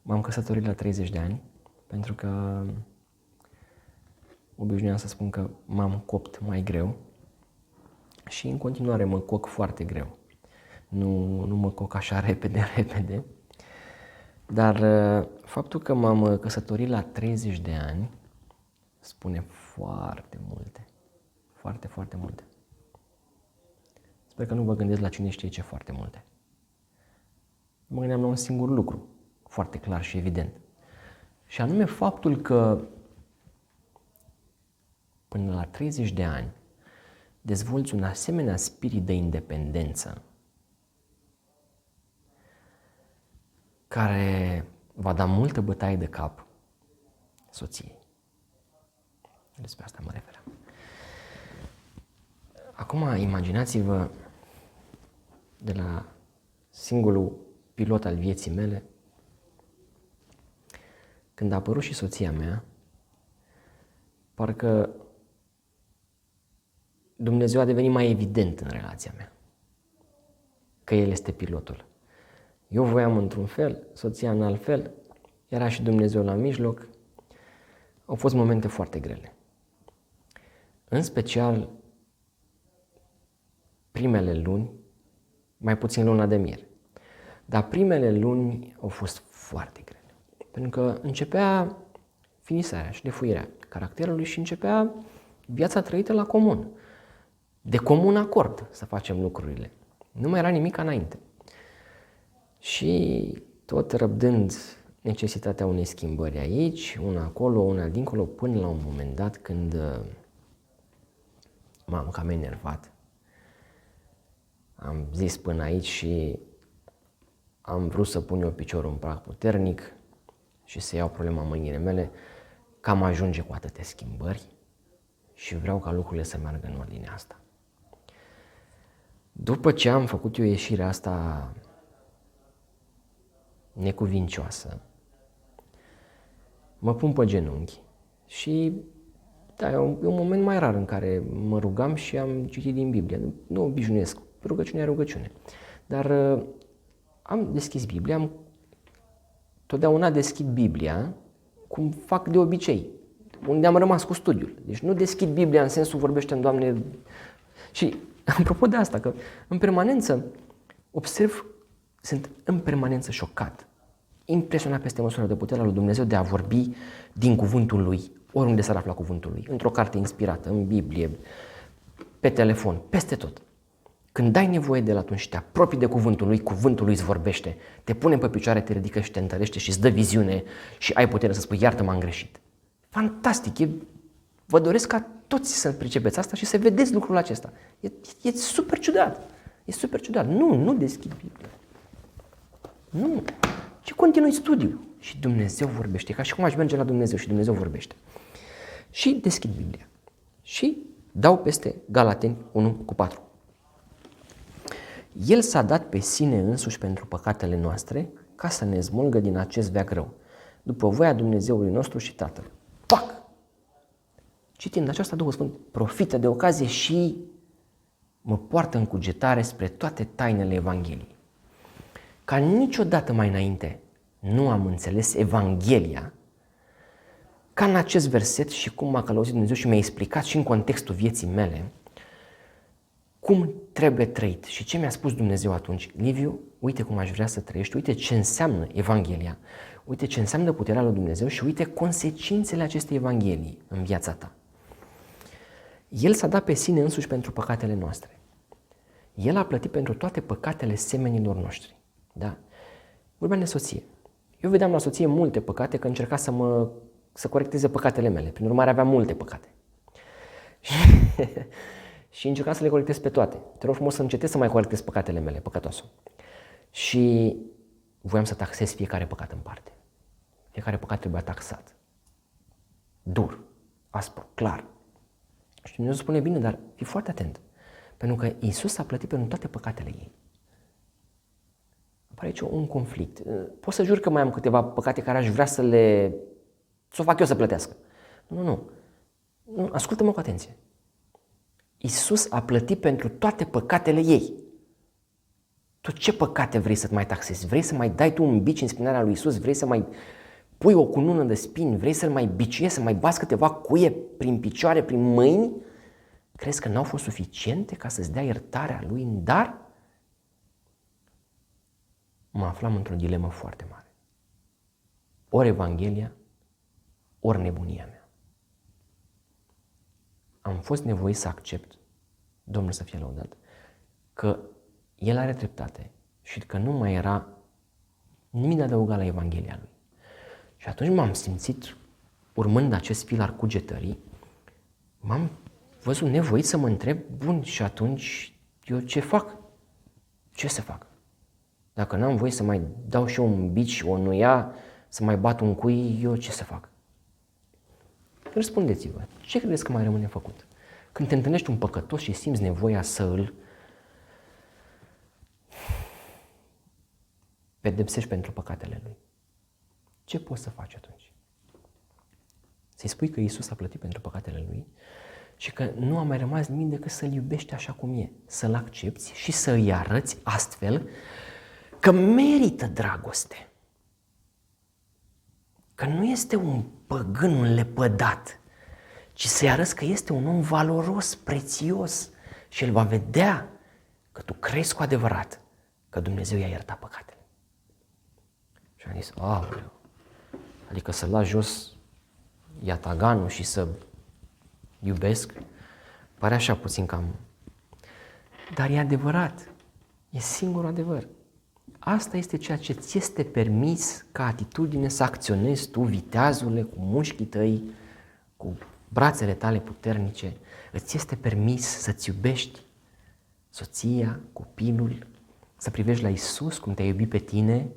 M-am căsătorit la 30 de ani pentru că obișnuiam să spun că m-am copt mai greu și în continuare mă coc foarte greu. Nu mă coc așa repede, dar faptul că m-am căsătorit la 30 de ani spune foarte multe, foarte multe. Sper că nu vă gândesc la cine știe ce foarte multe. Mă gândeam la un singur lucru, foarte clar și evident. Și anume faptul că până la 30 de ani dezvolți un asemenea spirit de independență care va da multă bătaie de cap soției. Despre asta mă refer. Acum imaginați-vă de la singurul pilot al vieții mele, când a apărut și soția mea, parcă Dumnezeu a devenit mai evident în relația mea, că El este pilotul. Eu voiam într-un fel, soția în alt fel, era și Dumnezeu la mijloc. Au fost momente foarte grele. În special primele luni, mai puțin luna de miere. Dar primele luni au fost foarte grele. Pentru că începea finisarea și defuirea caracterului și începea viața trăită la comun. De comun acord să facem lucrurile. Nu mai era nimic ca înainte. Și tot răbdând necesitatea unei schimbări aici, una acolo, una dincolo, până la un moment dat când m-am cam enervat. Am zis până aici și am vrut să pun eu piciorul în prag puternic și să iau problema în mâinile mele, că am ajunge cu atâtea schimbări și vreau ca lucrurile să meargă în ordinea asta. După ce am făcut eu ieșirea asta necuvincioasă, mă pun pe genunchi și da, e un moment mai rar în care mă rugam și am citit din Biblie. Nu obișnuiesc, rugăciunea e rugăciune. Dar am deschis Biblia, totdeauna deschid Biblia cum fac de obicei, unde am rămas cu studiul. Deci nu deschid Biblia în sensul vorbește-mi, Doamne. Și apropo de asta, că în permanență observ, sunt în permanență șocat, impresionat peste măsură de puterea lui Dumnezeu de a vorbi din cuvântul Lui, oriunde s-ar afla cuvântul Lui, într-o carte inspirată, în Biblie, pe telefon, peste tot. Când ai nevoie de el atunci și te apropii de cuvântul Lui îți vorbește, te pune pe picioare, te ridică și te întărește și îți dă viziune și ai putere să spui, iartă, m-am greșit. Fantastic! Vă doresc ca toți să pricepeți asta și să vedeți lucrul acesta. E super ciudat. E super ciudat. Nu deschid Biblia. Nu. Și continui studiul. Și Dumnezeu vorbește. Ca și cum aș merge la Dumnezeu și Dumnezeu vorbește. Și deschid Biblia. Și dau peste Galateni 1:4. El s-a dat pe sine însuși pentru păcatele noastre ca să ne smulgă din acest veac rău, după voia Dumnezeului nostru și Tatălui. Pac! Citind aceasta, Duhul Sfânt profită de ocazie și mă poartă în cugetare spre toate tainele Evangheliei. Ca niciodată mai înainte nu am înțeles Evanghelia ca în acest verset și cum m-a călăuzit Dumnezeu și mi-a explicat și în contextul vieții mele cum trebuie trăit și ce mi-a spus Dumnezeu atunci. Liviu, uite cum aș vrea să trăiești, uite ce înseamnă Evanghelia, uite ce înseamnă puterea lui Dumnezeu și uite consecințele acestei Evanghelii în viața ta. El s-a dat pe sine însuși pentru păcatele noastre. El a plătit pentru toate păcatele semenilor noștri. Da? Vorbeam de soție. Eu vedeam la soție multe păcate, că încerca să corecteze păcatele mele. Prin urmare aveam multe păcate. Și încercam să le corectez pe toate. Te rog frumos să încetez să mai corectez păcatele mele, păcătosul. Și voiam să taxez fiecare păcat în parte. Fiecare păcat trebuia taxat. Dur, aspru, clar. Și Dumnezeu spune, bine, dar fii foarte atent. Pentru că Iisus a plătit pentru toate păcatele ei. Apare aici un conflict. Pot să jur că mai am câteva păcate care aș vrea să o fac eu să plătească. Nu. Ascultă-mă cu atenție. Iisus a plătit pentru toate păcatele ei. Tu ce păcate vrei să-ți mai taxezi? Vrei să mai dai tu un bici în spinarea lui Iisus? Vrei să mai pui o cunună de spini? Vrei să-l mai biciezi, să mai bați câteva cuie prin picioare, prin mâini? Crezi că n-au fost suficiente ca să-ți dea iertarea lui în dar? Mă aflam într-o dilemă foarte mare. Ori Evanghelia, ori nebunia mea. Am fost nevoit să accept, Domnul să fie lăudat, că El are dreptate și că nu mai era nimic de adăugat la Evanghelia Lui. Și atunci m-am simțit, urmând acest fil al cugetării, m-am văzut nevoit să mă întreb, bun, și atunci eu ce fac? Ce să fac? Dacă n-am voie să mai dau și eu un bici, o nuia, să mai bat un cui, eu ce să fac? Răspundeți-vă, ce credeți că mai rămâne făcut? Când te întâlnești un păcătos și simți nevoia să îl pedepsești pentru păcatele lui, ce poți să faci atunci? Să-i spui că Iisus a plătit pentru păcatele lui și că nu a mai rămas nimic decât să-l iubești așa cum e, să-l accepți și să îi arăți astfel că merită dragoste. Că nu este un păgân, un lepădat, ci să-i arăți că este un om valoros, prețios și el va vedea că tu crezi cu adevărat că Dumnezeu i-a iertat păcatele. Și am zis, aoleu, adică să las jos iataganul și să iubesc, pare așa puțin cam... Dar e adevărat, e singurul adevăr. Asta este ceea ce ți este permis ca atitudine să acționezi tu, viteazule, cu mușchii tăi, cu brațele tale puternice. Îți este permis să-ți iubești soția, copilul, să privești la Iisus cum te-a iubit pe tine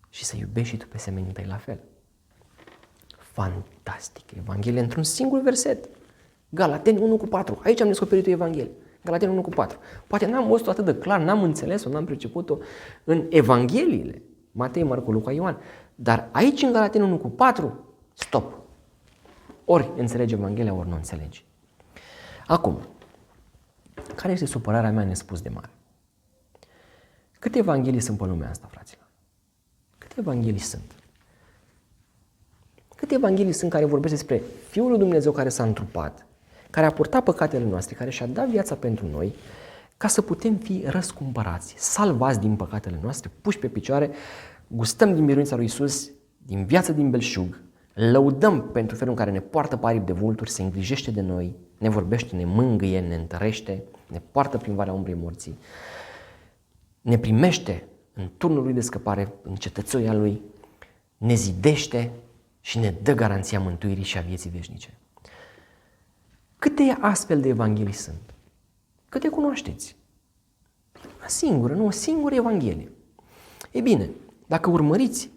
și să iubești și tu pe semenii tăi la fel. Fantastic! Evanghelia într-un singur verset. Galateni 1:4. Aici am descoperit Evanghelia. Galateni 1:4. Poate n-am văzut atât de clar, n-am înțeles-o, n-am priceput-o în Evangheliile, Matei, Marcu, Luca, Ioan. Dar aici în Galateni 1:4, stop! Ori înțelegi Evanghelia, ori nu înțelegi. Acum, care este supărarea mea nespus de mare? Câte evanghelii sunt pe lumea asta, fraților? Câte evanghelii sunt? Câte evanghelii sunt care vorbesc despre Fiul lui Dumnezeu care s-a întrupat, care a purtat păcatele noastre, care și-a dat viața pentru noi, ca să putem fi răscumpărați, salvați din păcatele noastre, puși pe picioare, gustăm din biruința lui Iisus, din viață din belșug, lăudăm pentru felul în care ne poartă pe aripi de vulturi, se îngrijește de noi, ne vorbește, ne mângâie, ne întărește, ne poartă prin valea umbrei morții, ne primește în turnul lui de scăpare, în cetățuia lui, ne zidește și ne dă garanția mântuirii și a vieții veșnice. Câte astfel de evanghelii sunt? Câte cunoașteți? Una singură, nu o singură evanghelie. Ei bine, dacă urmăriți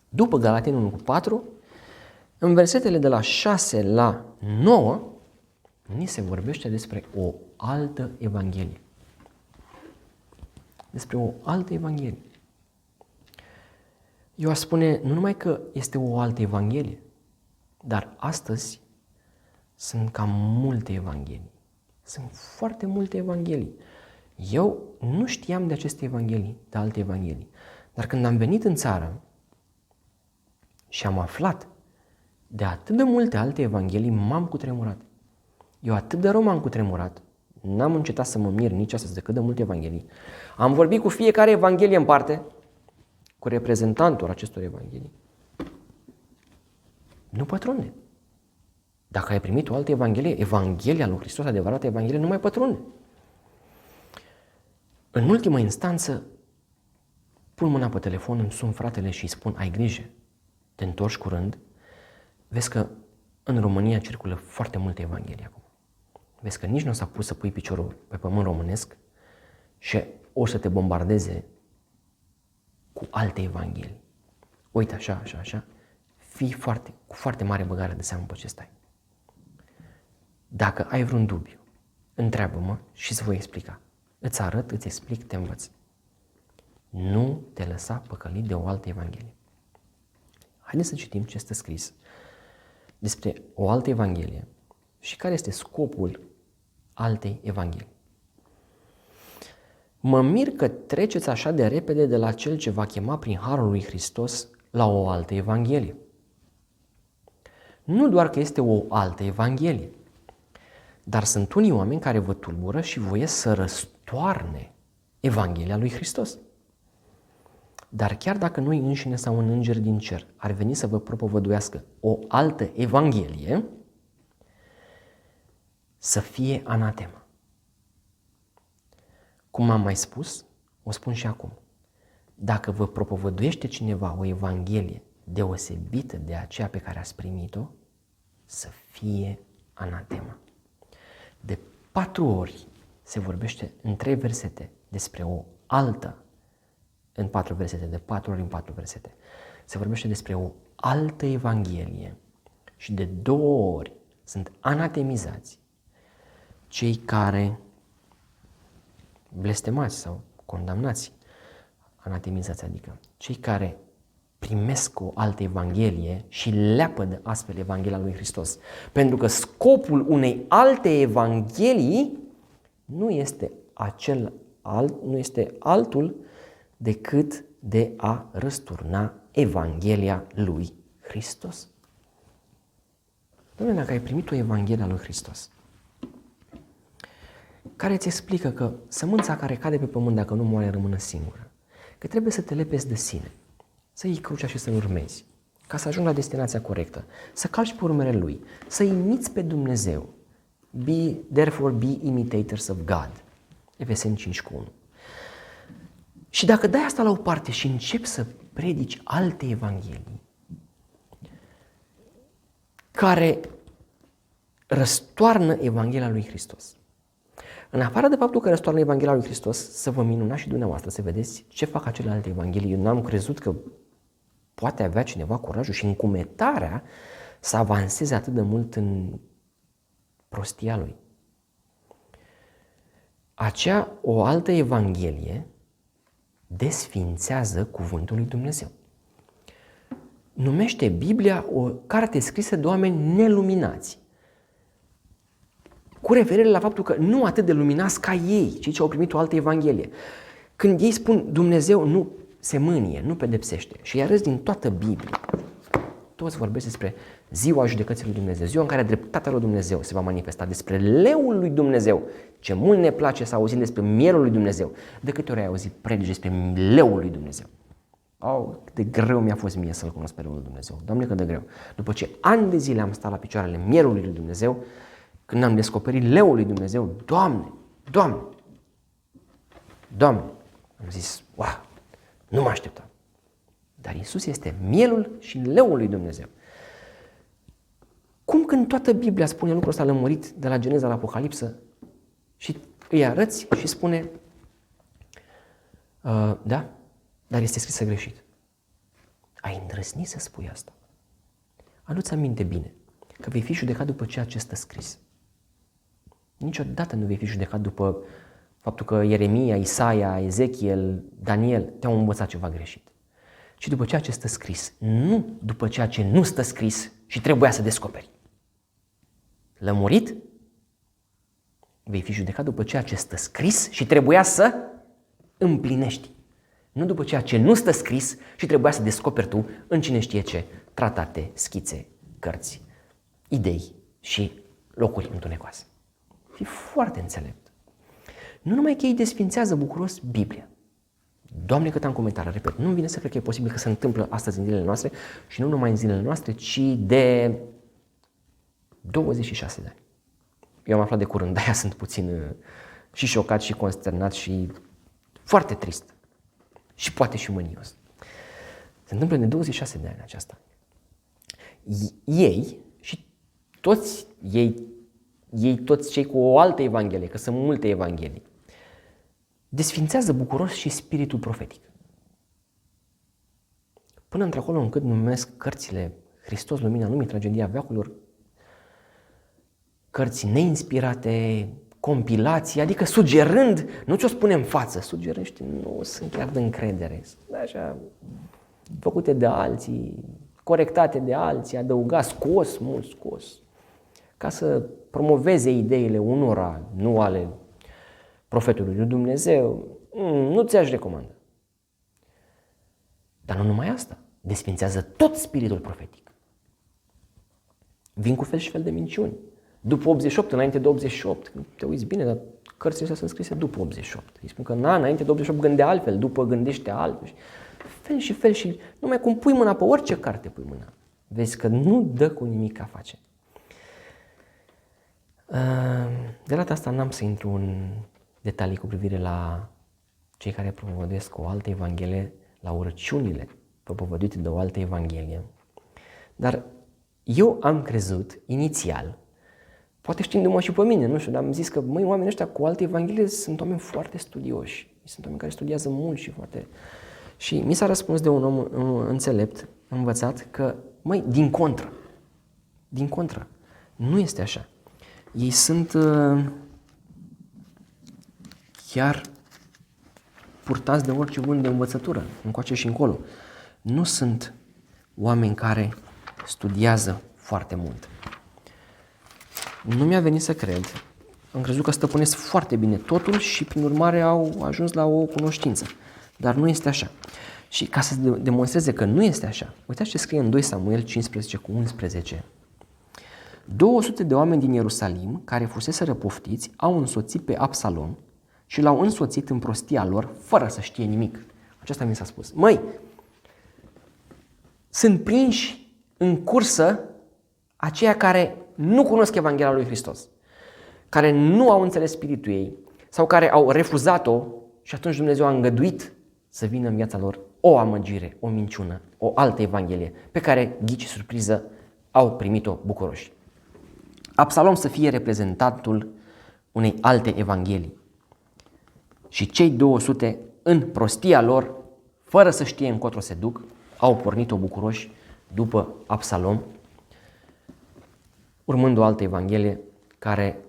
după Galateni 1:4, în versetele de la 6 la 9, ni se vorbește despre o altă evanghelie. Despre o altă evanghelie. Eu aș spune nu numai că este o altă evanghelie, dar astăzi sunt cam multe evanghelii. Sunt foarte multe evanghelii. Eu nu știam de aceste evanghelii, de alte evanghelii. Dar când am venit în țară și am aflat de atât de multe alte evanghelii, m-am cutremurat. Eu atât de rău m-am cutremurat, n-am încetat să mă mir nici astăzi de cât de multe evanghelii. Am vorbit cu fiecare evanghelie în parte, cu reprezentantul acestor evanghelii. Nu, pătrune. Dacă ai primit o altă evanghelie, Evanghelia lui Hristos, adevărată evanghelie, nu mai pătrune. În ultimă instanță, pun mâna pe telefon, îmi sun fratele și îi spun, ai grijă, te întorci curând, vezi că în România circulă foarte multe evanghelii acum. Vezi că nici nu s-a pus să pui piciorul pe pământ românesc și o să te bombardeze cu alte evanghelii. Uite așa, așa, așa, fii cu foarte mare băgare de seamă pe ce stai. Dacă ai vreun dubiu, întreabă-mă și îți voi explica. Îți arăt, îți explic, te învăț. Nu te lăsa păcălit de o altă evanghelie. Haideți să citim ce este scris despre o altă evanghelie și care este scopul altei evanghelii. Mă mir că treceți așa de repede de la cel ce va chema prin harul lui Hristos la o altă evanghelie. Nu doar că este o altă evanghelie, dar sunt unii oameni care vă tulbură și voiesc să răstoarne Evanghelia lui Hristos. Dar chiar dacă noi înșine sau un înger din cer ar veni să vă propovăduiască o altă evanghelie, să fie anatema. Cum am mai spus, o spun și acum. Dacă vă propovăduiește cineva o evanghelie deosebită de aceea pe care ați primit-o, să fie anatema. De 4 ori se vorbește în 3 versete despre o altă, în 4 versete, de 4 ori în 4 versete, se vorbește despre o altă evanghelie și de 2 ori sunt anatemizați cei care blestemați sau condamnați, anatemizați, adică cei care primesc o altă evanghelie și leapă de astfel Evanghelia lui Hristos. Pentru că scopul unei alte evanghelii nu este altul decât de a răsturna Evanghelia lui Hristos. Dom'le, dacă ai primit o Evanghelie a lui Hristos, care îți explică că sămânța care cade pe pământ, dacă nu moare, rămâne singură, că trebuie să te lepezi de sine, să iei crucea și să-L urmezi, ca să ajungi la destinația corectă, să calci pe urmele Lui, să imiți pe Dumnezeu. Therefore be imitators of God. Efeseni 5:1. Și dacă dai asta la o parte și începi să predici alte evanghelii care răstoarnă Evanghelia lui Hristos, în afară de faptul că răstoarnă Evanghelia lui Hristos, să vă minunați și dumneavoastră, să vedeți ce fac celelalte evanghelii. Eu n-am crezut că poate avea cineva curajul și încumetarea să avanseze atât de mult în prostia lui. O altă evanghelie desfințează cuvântul lui Dumnezeu. Numește Biblia o carte scrisă de oameni neluminați, cu referire la faptul că nu atât de luminați ca ei, cei ce au primit o altă evanghelie. Când ei spun Dumnezeu nu se mânie, nu pedepsește și i-arăți din toată Biblia, toți vorbesc despre ziua judecății lui Dumnezeu, ziua în care dreptatea lui Dumnezeu se va manifesta, despre leul lui Dumnezeu. Ce mult ne place să auzim despre mielul lui Dumnezeu. De câte ori ai auzit predici despre leul lui Dumnezeu? Cât de greu mi-a fost mie să-L cunosc pe leul lui Dumnezeu. Doamne, cât de greu. După ce ani de zile am stat la picioarele mielului lui Dumnezeu, când am descoperit leul lui Dumnezeu, Doamne, am zis, wow, nu mă așteptam. Dar Iisus este mielul și leul lui Dumnezeu. Cum când toată Biblia spune lucrul ăsta lămurit de la Geneza la Apocalipsă și îi arăți și spune, da, dar este scrisă greșit. Ai îndrăznit să spui asta. Adu-ți aminte bine că vei fi judecat după ceea ce stă scris. Niciodată nu vei fi judecat după faptul că Ieremia, Isaia, Ezechiel, Daniel te-au învățat ceva greșit, ci după ceea ce stă scris, nu după ceea ce nu stă scris și trebuia să descoperi. Lămurit? Vei fi judecat după ceea ce stă scris și trebuia să împlinești. Nu după ceea ce nu stă scris și trebuia să descoperi tu în cine știe ce tratate, schițe, cărți, idei și locuri întunecoase. Fii foarte înțelept. Nu numai că ei desfințează bucuros Biblia. Doamne, cât am comentat, repet, nu-mi vine să cred că e posibil că se întâmplă astăzi în zilele noastre și nu numai în zilele noastre, ci de 26 de ani. Eu am aflat de curând, de-aia sunt puțin și șocat și consternat și foarte trist. Și poate și mânios. Se întâmplă de 26 de ani aceasta. Ei și toți toți cei cu o altă evanghelie, că sunt multe evanghelii, desfințează bucuros și spiritul profetic. Până într-acolo încât numesc cărțile Hristos, Lumina Lumii, Tragedia Veacurilor, cărți neinspirate, compilații, adică sugerând, nu ți-o spune în față, sugerând, nu sunt chiar de încredere, sunt așa, făcute de alții, corectate de alții, adăugat, scos, ca să promoveze ideile unora, nu ale profetului lui Dumnezeu. nu ți-aș recomanda. Dar nu numai asta. Desfințează tot spiritul profetic. Vin cu fel și fel de minciuni. După 88, înainte de 88. Te uiți bine, dar cărțile astea sunt scrise după 88. Îi spun că înainte de 88 gândea altfel, după gândește altfel. Fel și fel și numai cum pui mâna pe orice carte pui mâna. Vezi că nu dă cu nimic a face. De data asta n-am să intru în detalii cu privire la cei care propovăduiesc o altă evanghelie, la urăciunile propovăduite de o altă evanghelie. Dar eu am crezut inițial, poate știindu-mă și pe mine, nu știu, dar am zis că oamenii ăștia cu alte evanghelie sunt oameni foarte studioși, sunt oameni care studiază mult și foarte... Și mi s-a răspuns de un om înțelept, învățat, că, din contră, nu este așa. Ei sunt chiar purtați de orice vânt de învățătură, încoace și încolo. Nu sunt oameni care studiază foarte mult. Nu mi-a venit să cred. Am crezut că stăpânesc foarte bine totul și prin urmare au ajuns la o cunoștință. Dar nu este așa. Și ca să demonstreze că nu este așa, uitați ce scrie în 2 Samuel 15:11. 200 de oameni din Ierusalim, care fuseseră poftiți, au însoțit pe Absalom și l-au însoțit în prostia lor, fără să știe nimic. Aceasta mi s-a spus. Sunt prinși în cursă aceia care nu cunosc Evanghelia lui Hristos, care nu au înțeles spiritul ei sau care au refuzat-o și atunci Dumnezeu a îngăduit să vină în viața lor o amăgire, o minciună, o altă Evanghelie pe care, ghici surpriză, au primit-o bucuroși. Absalom să fie reprezentantul unei alte Evanghelii și cei 200 în prostia lor, fără să știe încotro se duc, au pornit-o bucuroși după Absalom, urmând o altă Evanghelie care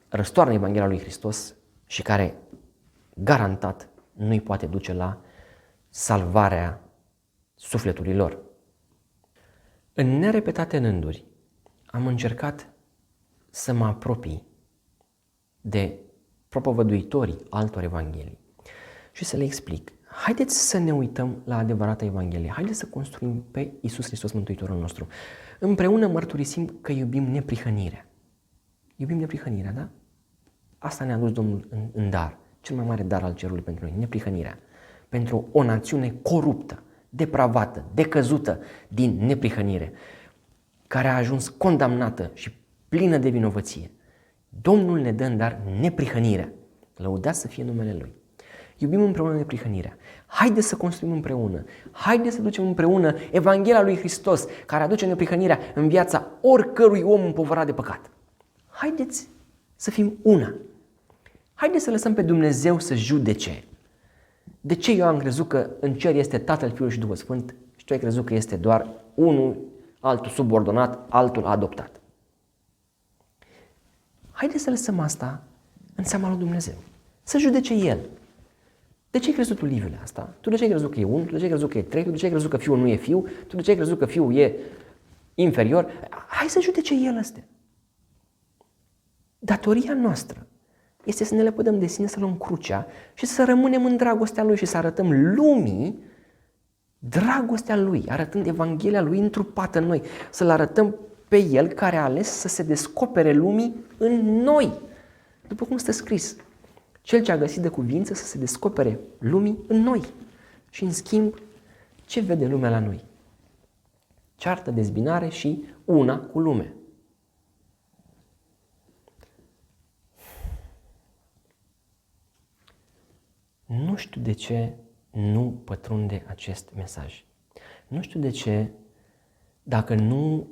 răstoarnă Evanghelia lui Hristos și care garantat nu-i poate duce la salvarea sufletului lor. În nerepetate rânduri am încercat să mă apropii de propovăduitorii altor evanghelii și să le explic. Haideți să ne uităm la adevărata Evanghelie, haideți să construim pe Iisus Hristos Mântuitorul nostru. Împreună mărturisim că iubim neprihănirea. Iubim neprihănirea, da? Asta ne-a dus Domnul în dar, cel mai mare dar al cerului pentru noi, neprihănirea. Pentru o națiune coruptă, depravată, decăzută din neprihănire, care a ajuns condamnată și plină de vinovăție. Domnul ne dă în dar neprihănirea. Lăudat să fie numele Lui. Iubim împreună neprihănirea. Haideți să construim împreună. Haideți să ducem împreună Evanghelia lui Hristos, care aduce neprihănirea în viața oricărui om împovărat de păcat. Haideți să fim una. Haideți să lăsăm pe Dumnezeu să judece. De ce eu am crezut că în cer este Tatăl, Fiul și Duhul Sfânt și tu ai crezut că este doar unul, altul subordonat, altul adoptat? Haideți să lăsăm asta în seama lui Dumnezeu. Să judece El. De ce ai crezut tu, Liviule, asta? Tu de ce ai crezut că e 1? Tu de ce ai crezut că e 3? Tu de ce ai crezut că fiul nu e fiu? Tu de ce ai crezut că fiul e inferior? Hai să judece El astea. Datoria noastră este să ne lepădăm de sine, să luăm crucea și să rămânem în dragostea Lui și să arătăm lumii dragostea Lui, arătând Evanghelia Lui întrupată în noi, să-L arătăm pe El care a ales să se descopere lumii în noi. După cum stă scris, Cel ce a găsit de cuvință să se descopere lumii în noi. Și în schimb, ce vede lumea la noi? Ceartă, dezbinare și una cu lumea. Nu știu de ce nu pătrunde acest mesaj. Nu știu de ce, dacă nu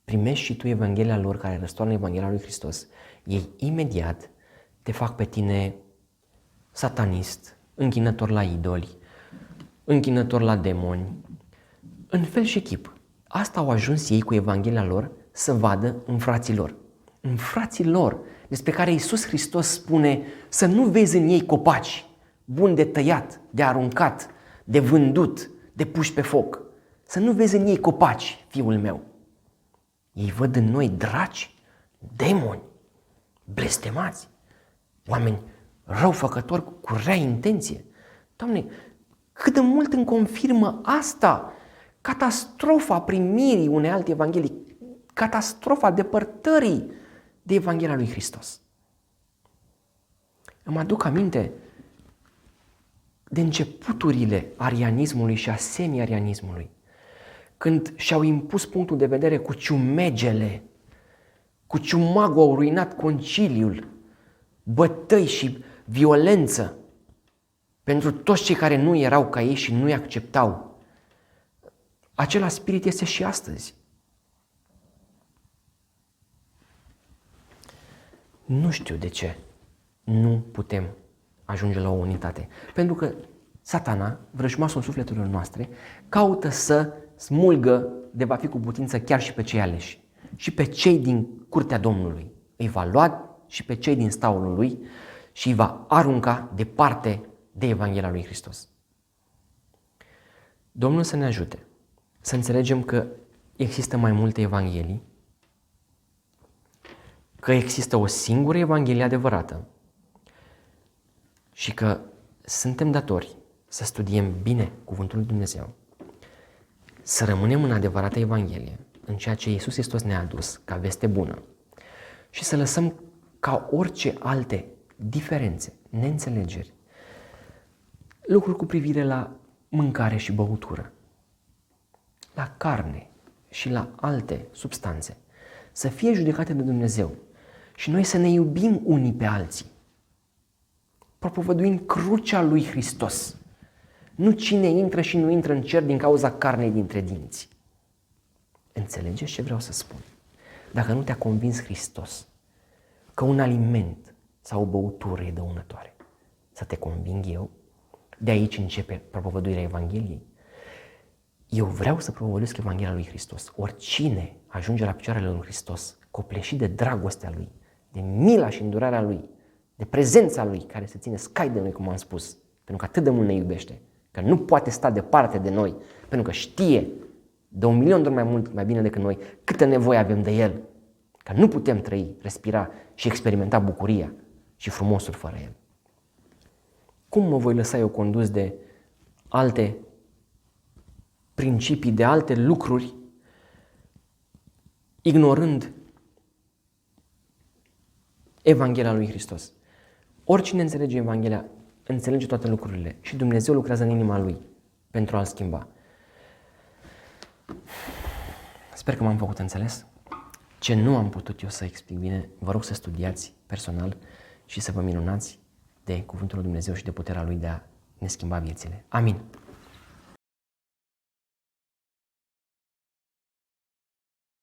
primești și tu Evanghelia lor care răstoarnă Evanghelia lui Hristos, ei imediat te fac pe tine satanist, închinător la idoli, închinător la demoni, în fel și chip. Asta au ajuns ei cu Evanghelia lor să vadă în frații lor. În frații lor, despre care Iisus Hristos spune să nu vezi în ei copaci, buni de tăiat, de aruncat, de vândut, de puși pe foc. Să nu vezi în ei copaci, fiul meu. Ei văd în noi draci, demoni, blestemați, oameni răufăcători cu rea intenție. Doamne, cât de mult îmi confirmă asta catastrofa primirii unei alte evanghelii, catastrofa depărtării de Evanghelia lui Hristos. Îmi aduc aminte de începuturile arianismului și a semi-arianismului, când și-au impus punctul de vedere cu ciumegele, cu ciumagul au ruinat conciliul, bătăi și violență pentru toți cei care nu erau ca ei și nu-i acceptau. Acela spirit este și astăzi. Nu știu de ce nu putem ajunge la o unitate. Pentru că Satana, vrăjmașul sufletelor noastre, caută să smulgă de va fi cu putință chiar și pe cei aleși. Și pe cei din curtea Domnului. Îi va lua și pe cei din staulul lui și îi va arunca departe de Evanghelia lui Hristos. Domnul să ne ajute să înțelegem că există mai multe evanghelii, că există o singură evanghelie adevărată și că suntem datori să studiem bine Cuvântul lui Dumnezeu, să rămânem în adevărata evanghelie, în ceea ce Iisus Hristos ne-a adus ca veste bună și să lăsăm ca orice alte diferențe, neînțelegeri, lucruri cu privire la mâncare și băutură, la carne și la alte substanțe, să fie judecate de Dumnezeu și noi să ne iubim unii pe alții, propovăduind crucea lui Hristos, nu cine intră și nu intră în cer din cauza carnei dintre dinți. Înțelegeți ce vreau să spun? Dacă nu te-a convins Hristos că un aliment sau o băutură e dăunătoare, să te conving eu, de aici începe propovăduirea Evangheliei. Eu vreau să propovăduiesc Evanghelia lui Hristos. Oricine ajunge la picioarele lui Hristos, copleșit de dragostea lui, de mila și îndurarea lui, de prezența lui care se ține scai de noi, cum am spus, pentru că atât de mult ne iubește, că nu poate sta departe de noi, pentru că știe de 1.000.000 de ori mai mult, mai bine decât noi, câtă nevoie avem de El, că nu putem trăi, respira și experimenta bucuria și frumosul fără El. Cum mă voi lăsa eu condus de alte principii, de alte lucruri, ignorând Evanghelia lui Hristos? Oricine înțelege Evanghelia, înțelege toate lucrurile și Dumnezeu lucrează în inima lui pentru a-l schimba. Sper că m-am făcut înțeles. Ce nu am putut eu să explic bine, vă rog să studiați personal și să vă minunați de Cuvântul lui Dumnezeu și de puterea Lui de a ne schimba viețile. Amin.